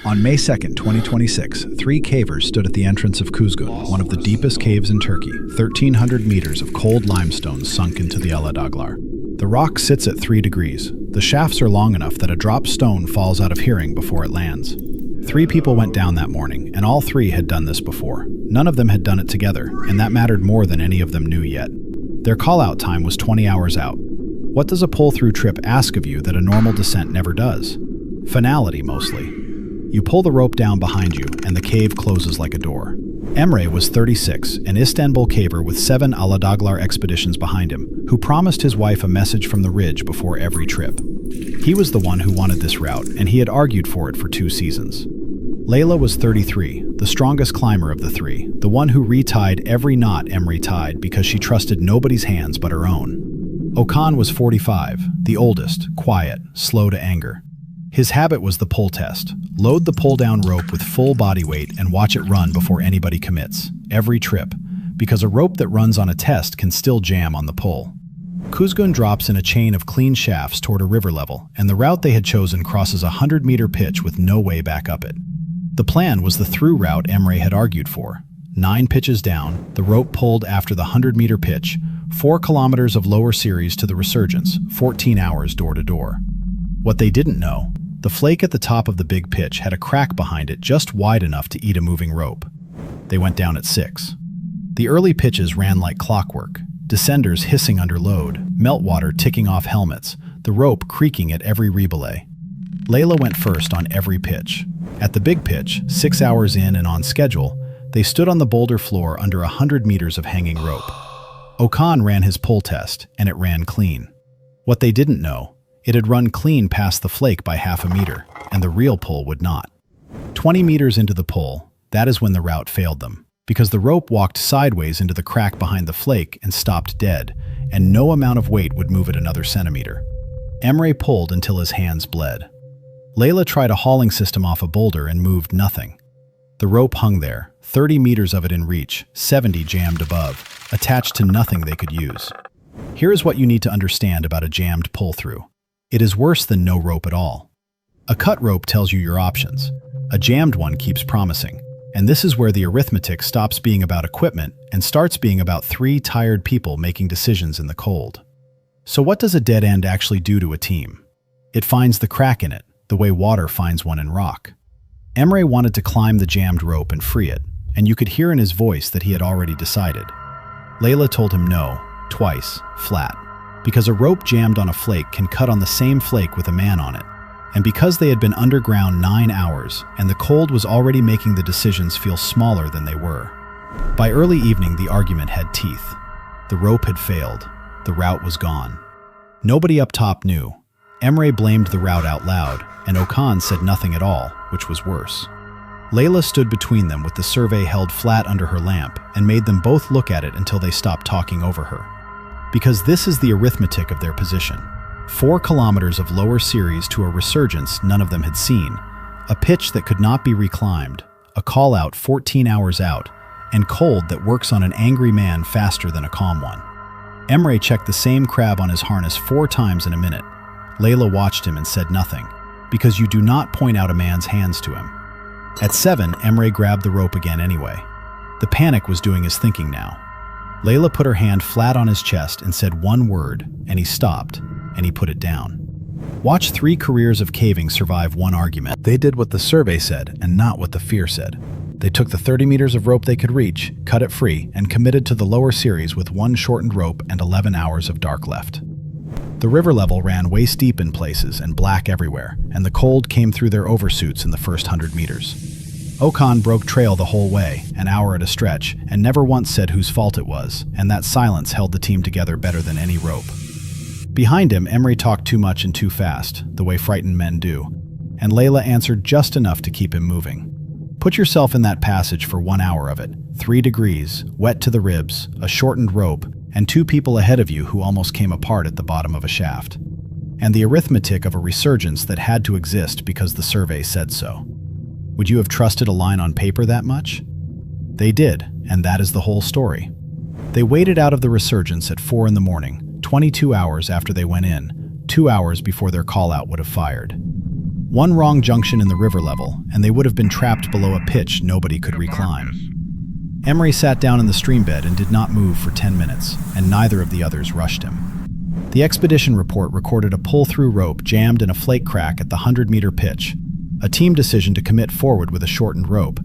On May 2nd, 2026, three cavers stood at the entrance of Kuzgun, one of the deepest caves in Turkey, 1,300 meters of cold limestone sunk into the Aladaglar. The rock sits at 3 degrees. The shafts are long enough that a dropped stone falls out of hearing before it lands. 3 people went down that morning, and all 3 had done this before. None of them had done it together, and that mattered more than any of them knew yet. Their call-out time was 20 hours out. What does a pull-through trip ask of you that a normal descent never does? Finality, mostly. You pull the rope down behind you, and the cave closes like a door. Emre was 36, an Istanbul caver with 7 Aladaglar expeditions behind him, who promised his wife a message from the ridge before every trip. He was the one who wanted this route, and he had argued for it for 2 seasons. Layla was 33, the strongest climber of the 3, the one who retied every knot Emre tied because she trusted nobody's hands but her own. Okan was 45, the oldest, quiet, slow to anger. His habit was the pull test. Load the pull-down rope with full body weight and watch it run before anybody commits, every trip, because a rope that runs on a test can still jam on the pull. Kuzgun drops in a chain of clean shafts toward a river level, and the route they had chosen crosses a 100-meter pitch with no way back up it. The plan was the through route Emre had argued for. 9 pitches down, the rope pulled after the 100-meter pitch, 4 kilometers of lower series to the resurgence, 14 hours door to door. What they didn't know, the flake at the top of the big pitch had a crack behind it just wide enough to eat a moving rope. They went down at 6. The early pitches ran like clockwork, descenders hissing under load, meltwater ticking off helmets, the rope creaking at every rebelay. Layla went first on every pitch. At the big pitch, 6 hours in and on schedule, they stood on the boulder floor under 100 meters of hanging rope. Okan ran his pull test, and it ran clean. What they didn't know, it had run clean past the flake by half a meter, and the real pull would not. 20 meters into the pull, that is when the route failed them, because the rope walked sideways into the crack behind the flake and stopped dead, and no amount of weight would move it another centimeter. Emre pulled until his hands bled. Layla tried a hauling system off a boulder and moved nothing. The rope hung there, 30 meters of it in reach, 70 jammed above, attached to nothing they could use. Here is what you need to understand about a jammed pull-through. It is worse than no rope at all. A cut rope tells you your options. A jammed one keeps promising. And this is where the arithmetic stops being about equipment and starts being about 3 tired people making decisions in the cold. So what does a dead end actually do to a team? It finds the crack in it, the way water finds one in rock. Emre wanted to climb the jammed rope and free it, and you could hear in his voice that he had already decided. Layla told him no, twice, flat. Because a rope jammed on a flake can cut on the same flake with a man on it. And because they had been underground 9 hours, and the cold was already making the decisions feel smaller than they were. By early evening, the argument had teeth. The rope had failed. The route was gone. Nobody up top knew. Emre blamed the route out loud, and Okan said nothing at all, which was worse. Layla stood between them with the survey held flat under her lamp, and made them both look at it until they stopped talking over her. Because this is the arithmetic of their position. 4 kilometers of lower series to a resurgence none of them had seen, a pitch that could not be reclimbed, a call-out 14 hours out, and cold that works on an angry man faster than a calm one. Emre checked the same crab on his harness 4 times in a minute. Layla watched him and said nothing, because you do not point out a man's hands to him. At 7, Emre grabbed the rope again anyway. The panic was doing his thinking now. Layla put her hand flat on his chest and said one word, and he stopped, and he put it down. Watch 3 careers of caving survive one argument. They did what the survey said and not what the fear said. They took the 30 meters of rope they could reach, cut it free, and committed to the lower series with 1 shortened rope and 11 hours of dark left. The river level ran waist deep in places and black everywhere, and the cold came through their oversuits in the first 100 meters. Okan broke trail the whole way, an hour at a stretch, and never once said whose fault it was, and that silence held the team together better than any rope. Behind him, Emre talked too much and too fast, the way frightened men do, and Layla answered just enough to keep him moving. Put yourself in that passage for 1 hour of it, 3 degrees, wet to the ribs, a shortened rope, and 2 people ahead of you who almost came apart at the bottom of a shaft. And the arithmetic of a resurgence that had to exist because the survey said so. Would you have trusted a line on paper that much? They did, and that is the whole story. They waited out of the resurgence at 4 in the morning, 22 hours after they went in, 2 hours before their call-out would have fired. One wrong junction in the river level, and they would have been trapped below a pitch nobody could reclimb. Emery sat down in the streambed and did not move for 10 minutes, and neither of the others rushed him. The expedition report recorded a pull-through rope jammed in a flake crack at the 100-meter pitch, a team decision to commit forward with a shortened rope,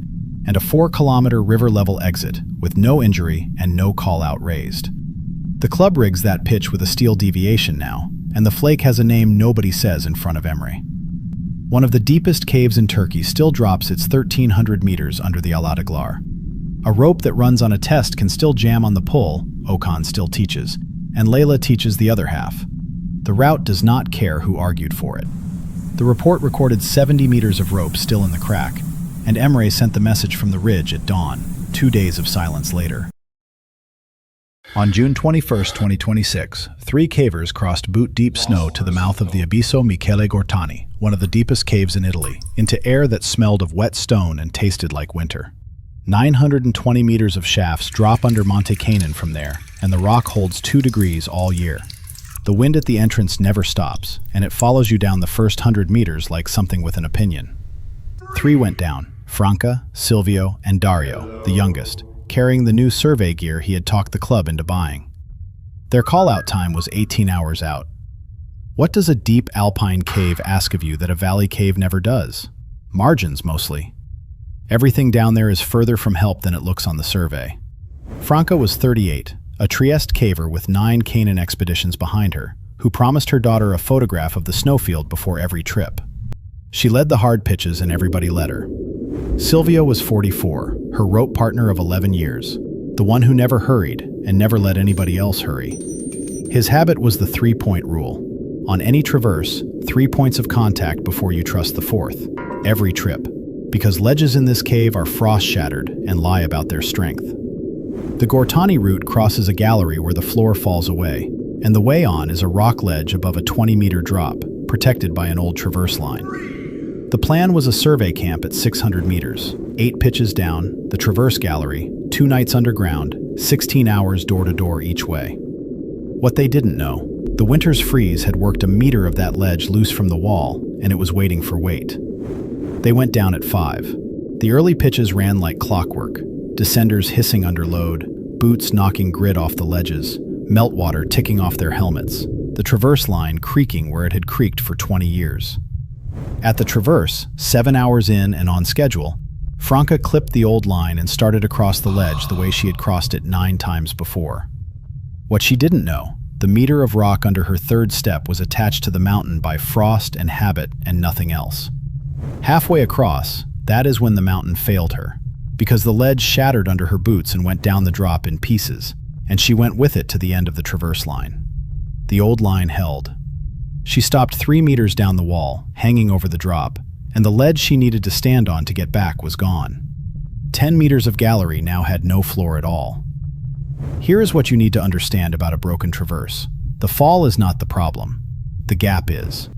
and a 4-kilometer river-level exit with no injury and no call-out raised. The club rigs that pitch with a steel deviation now, and the flake has a name nobody says in front of Emery. One of the deepest caves in Turkey still drops its 1,300 meters under the Aladaglar. A rope that runs on a test can still jam on the pull, Okan still teaches, and Layla teaches the other half. The route does not care who argued for it. The report recorded 70 meters of rope still in the crack, and Emery sent the message from the ridge at dawn, 2 days of silence later. On June 21, 2026, 3 cavers crossed boot-deep snow to the mouth of the Abisso Michele Gortani, one of the deepest caves in Italy, into air that smelled of wet stone and tasted like winter. 920 meters of shafts drop under Monte Canin from there, and the rock holds 2 degrees all year. The wind at the entrance never stops, and it follows you down the first 100 meters like something with an opinion. 3 went down, Franca, Silvio, and Dario, the youngest, carrying the new survey gear he had talked the club into buying. Their call-out time was 18 hours out. What does a deep alpine cave ask of you that a valley cave never does? Margins, mostly. Everything down there is further from help than it looks on the survey. Franca was 38, a Trieste caver with 9 Canin expeditions behind her, who promised her daughter a photograph of the snowfield before every trip. She led the hard pitches and everybody let her. Silvio was 44, her rope partner of 11 years, the one who never hurried and never let anybody else hurry. His habit was the 3-point rule. On any traverse, 3 points of contact before you trust the 4th, every trip, because ledges in this cave are frost-shattered and lie about their strength. The Gortani route crosses a gallery where the floor falls away, and the way on is a rock ledge above a 20-meter drop, protected by an old traverse line. The plan was a survey camp at 600 meters, 8 pitches down, the traverse gallery, 2 nights underground, 16 hours door-to-door each way. What they didn't know, the winter's freeze had worked a meter of that ledge loose from the wall, and it was waiting for weight. They went down at 5. The early pitches ran like clockwork, descenders hissing under load, boots knocking grit off the ledges, meltwater ticking off their helmets, the traverse line creaking where it had creaked for 20 years. At the traverse, 7 hours in and on schedule, Franca clipped the old line and started across the ledge the way she had crossed it 9 times before. What she didn't know, the meter of rock under her 3rd step was attached to the mountain by frost and habit and nothing else. Halfway across, that is when the mountain failed her, because the ledge shattered under her boots and went down the drop in pieces, and she went with it to the end of the traverse line. The old line held. She stopped 3 meters down the wall, hanging over the drop, and the ledge she needed to stand on to get back was gone. 10 meters of gallery now had no floor at all. Here is what you need to understand about a broken traverse. The fall is not the problem. The gap is.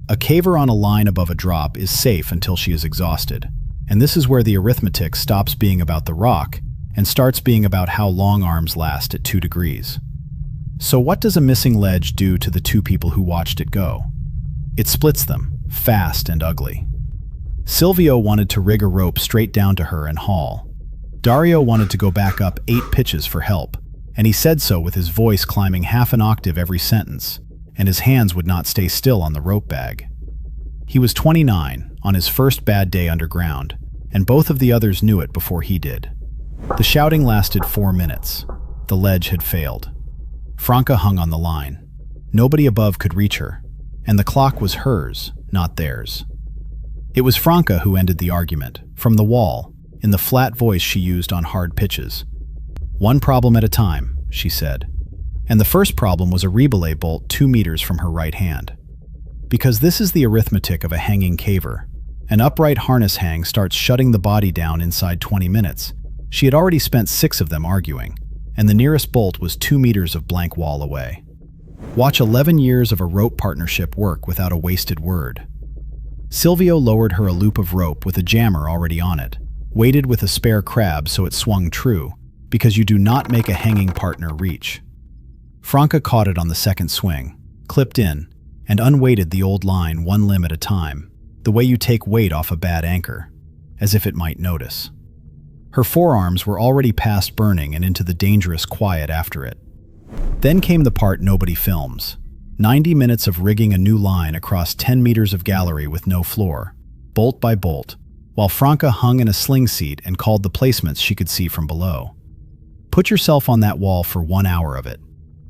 A caver on a line above a drop is safe until she is exhausted, and this is where the arithmetic stops being about the rock and starts being about how long arms last at 2 degrees. So what does a missing ledge do to the 2 people who watched it go? It splits them, fast and ugly. Silvio wanted to rig a rope straight down to her and haul. Dario wanted to go back up 8 pitches for help, and he said so with his voice climbing half an octave every sentence, and his hands would not stay still on the rope bag. He was 29, on his first bad day underground, and both of the others knew it before he did. The shouting lasted 4 minutes. The ledge had failed. Franca hung on the line. Nobody above could reach her, and the clock was hers, not theirs. It was Franca who ended the argument, from the wall, in the flat voice she used on hard pitches. "One problem at a time," she said. And the first problem was a rebelay bolt 2 meters from her right hand. Because this is the arithmetic of a hanging caver. An upright harness hang starts shutting the body down inside 20 minutes. She had already spent 6 of them arguing, and the nearest bolt was 2 meters of blank wall away. Watch 11 years of a rope partnership work without a wasted word. Silvio lowered her a loop of rope with a jammer already on it, weighted with a spare crab so it swung true, because you do not make a hanging partner reach. Franca caught it on the second swing, clipped in, and unweighted the old line 1 limb at a time, the way you take weight off a bad anchor, as if it might notice. Her forearms were already past burning and into the dangerous quiet after it. Then came the part nobody films. 90 minutes of rigging a new line across 10 meters of gallery with no floor, bolt by bolt, while Franca hung in a sling seat and called the placements she could see from below. Put yourself on that wall for 1 hour of it.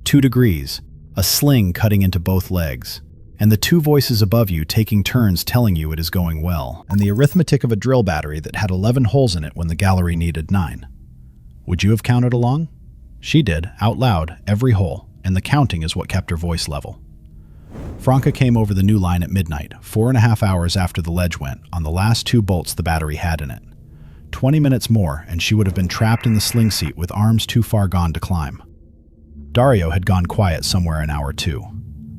2 degrees, a sling cutting into both legs, and the 2 voices above you taking turns telling you it is going well, and the arithmetic of a drill battery that had 11 holes in it when the gallery needed 9. Would you have counted along? She did, out loud, every hole, and the counting is what kept her voice level. Franca came over the new line at midnight, 4.5 hours after the ledge went, on the last 2 bolts the battery had in it. 20 minutes more, and she would have been trapped in the sling seat with arms too far gone to climb. Dario had gone quiet somewhere an hour too.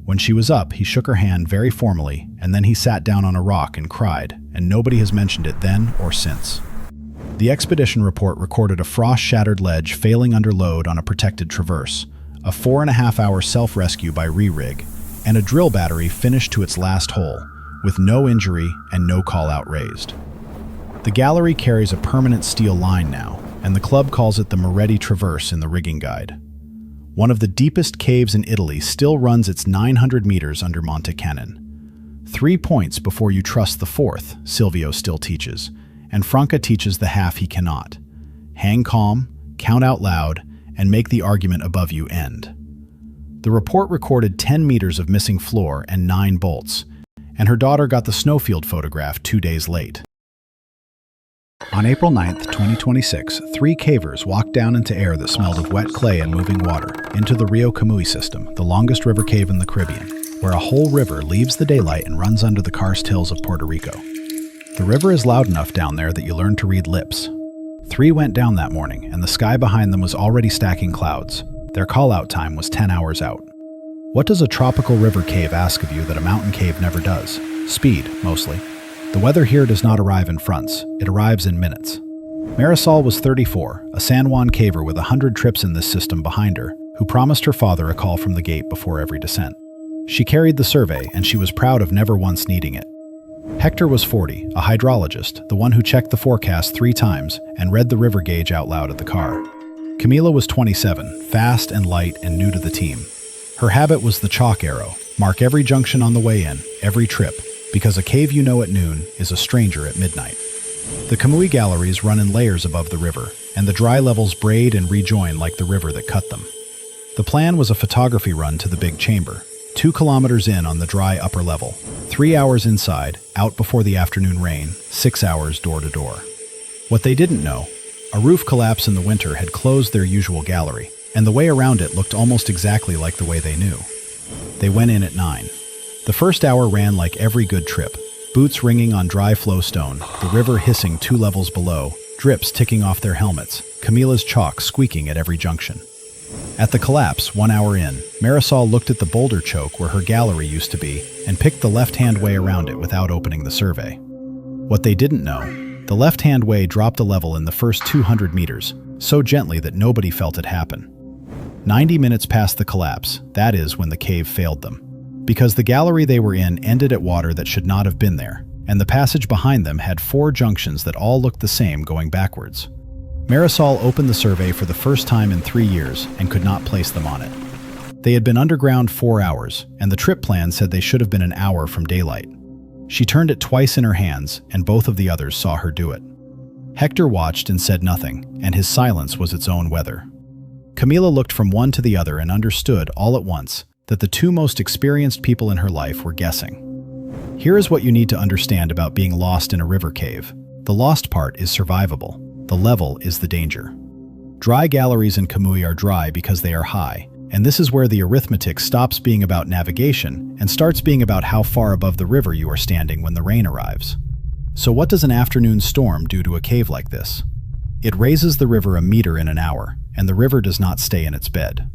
When she was up, he shook her hand very formally, and then he sat down on a rock and cried, and nobody has mentioned it then or since. The expedition report recorded a frost-shattered ledge failing under load on a protected traverse, a 4.5-hour self-rescue by re-rig, and a drill battery finished to its last hole, with no injury and no call-out raised. The gallery carries a permanent steel line now, and the club calls it the Moretti Traverse in the rigging guide. One of the deepest caves in Italy still runs its 900 meters under Monte Canin. 3 points before you trust the 4th, Silvio still teaches, and Franca teaches the half he cannot. Hang calm, count out loud, and make the argument above you end. The report recorded 10 meters of missing floor and 9 bolts, and her daughter got the snowfield photograph 2 days late. On April 9, 2026, 3 cavers walked down into air that smelled of wet clay and moving water into the Rio Camuy system, the longest river cave in the Caribbean, where a whole river leaves the daylight and runs under the karst hills of Puerto Rico. The river is loud enough down there that you learn to read lips. 3 went down that morning, and the sky behind them was already stacking clouds. Their call-out time was 10 hours out. What does a tropical river cave ask of you that a mountain cave never does? Speed, mostly. The weather here does not arrive in fronts, it arrives in minutes. Marisol was 34, a San Juan caver with 100 trips in this system behind her, who promised her father a call from the gate before every descent. She carried the survey, and she was proud of never once needing it. Hector was 40, a hydrologist, the one who checked the forecast 3 times and read the river gauge out loud at the car. Camila was 27, fast and light and new to the team. Her habit was the chalk arrow, mark every junction on the way in, every trip, because a cave you know at noon is a stranger at midnight. The Camuy galleries run in layers above the river, and the dry levels braid and rejoin like the river that cut them. The plan was a photography run to the big chamber, 2 kilometers in on the dry upper level, 3 hours inside, out before the afternoon rain, 6 hours door to door. What they didn't know, a roof collapse in the winter had closed their usual gallery, and the way around it looked almost exactly like the way they knew. They went in at 9. The first hour ran like every good trip, boots ringing on dry flowstone, the river hissing 2 levels below, drips ticking off their helmets, Camila's chalk squeaking at every junction. At the collapse, 1 hour in, Marisol looked at the boulder choke where her gallery used to be and picked the left-hand way around it without opening the survey. What they didn't know, the left-hand way dropped a level in the first 200 meters, so gently that nobody felt it happen. 90 minutes past the collapse, that is when the cave failed them. Because the gallery they were in ended at water that should not have been there, and the passage behind them had 4 junctions that all looked the same going backwards. Marisol opened the survey for the first time in 3 years and could not place them on it. They had been underground 4 hours, and the trip plan said they should have been an hour from daylight. She turned it twice in her hands, and both of the others saw her do it. Hector watched and said nothing, and his silence was its own weather. Camila looked from one to the other and understood all at once that the 2 most experienced people in her life were guessing. Here is what you need to understand about being lost in a river cave. The lost part is survivable. The level is the danger. Dry galleries in Camuy are dry because they are high, and this is where the arithmetic stops being about navigation and starts being about how far above the river you are standing when the rain arrives. So what does an afternoon storm do to a cave like this? It raises the river a meter in an hour, and the river does not stay in its bed.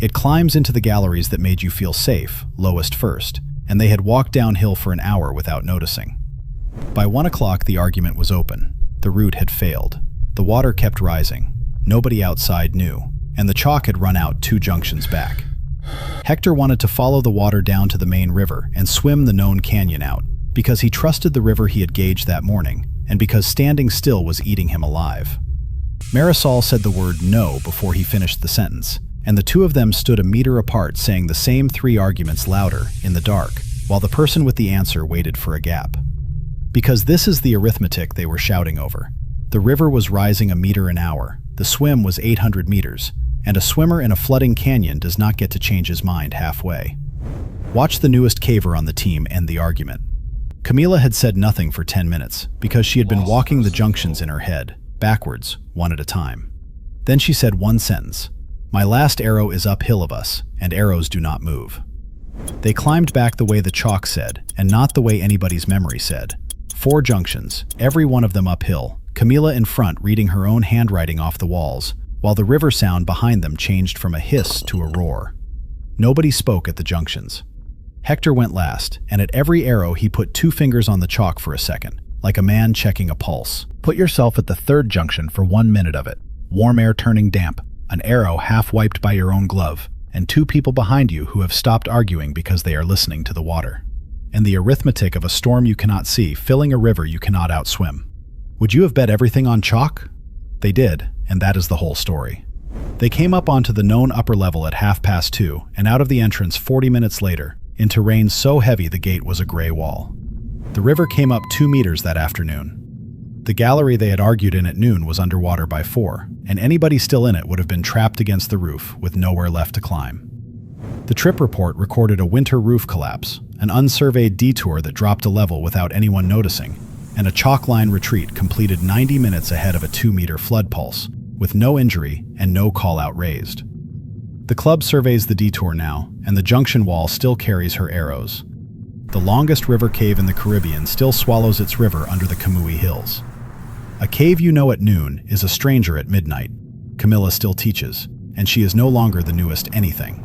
It climbs into the galleries that made you feel safe, lowest first, and they had walked downhill for an hour without noticing. By 1 o'clock, the argument was open. The route had failed. The water kept rising. Nobody outside knew, and the chalk had run out 2 junctions back. Hector wanted to follow the water down to the main river and swim the known canyon out, because he trusted the river he had gauged that morning, and because standing still was eating him alive. Marisol said the word no before he finished the sentence, and the two of them stood a meter apart saying the same three arguments louder, in the dark, while the person with the answer waited for a gap. Because this is the arithmetic they were shouting over. The river was rising a meter an hour, the swim was 800 meters, and a swimmer in a flooding canyon does not get to change his mind halfway. Watch the newest caver on the team end the argument. Camila had said nothing for 10 minutes because she had been walking the junctions in her head, backwards, one at a time. Then she said one sentence: "My last arrow is uphill of us, and arrows do not move." They climbed back the way the chalk said, and not the way anybody's memory said. 4 junctions, every one of them uphill, Camila in front reading her own handwriting off the walls, while the river sound behind them changed from a hiss to a roar. Nobody spoke at the junctions. Hector went last, and at every arrow he put 2 fingers on the chalk for a second, like a man checking a pulse. Put yourself at the 3rd junction for 1 minute of it. Warm air turning damp, an arrow half wiped by your own glove, and 2 people behind you who have stopped arguing because they are listening to the water. And the arithmetic of a storm you cannot see filling a river you cannot outswim. Would you have bet everything on chalk? They did, and that is the whole story. They came up onto the known upper level at 2:30 and out of the entrance 40 minutes later, into rain so heavy the gate was a gray wall. The river came up 2 meters that afternoon. The gallery they had argued in at noon was underwater by 4, and anybody still in it would have been trapped against the roof with nowhere left to climb. The trip report recorded a winter roof collapse, an unsurveyed detour that dropped a level without anyone noticing, and a chalk line retreat completed 90 minutes ahead of a 2-meter flood pulse, with no injury and no call-out raised. The club surveys the detour now, and the junction wall still carries her arrows. The longest river cave in the Caribbean still swallows its river under the Camuy Hills. A cave you know at noon is a stranger at midnight, Camila still teaches, and she is no longer the newest anything.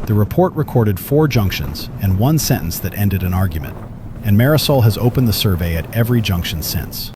The report recorded 4 junctions and 1 sentence that ended an argument, and Marisol has opened the survey at every junction since.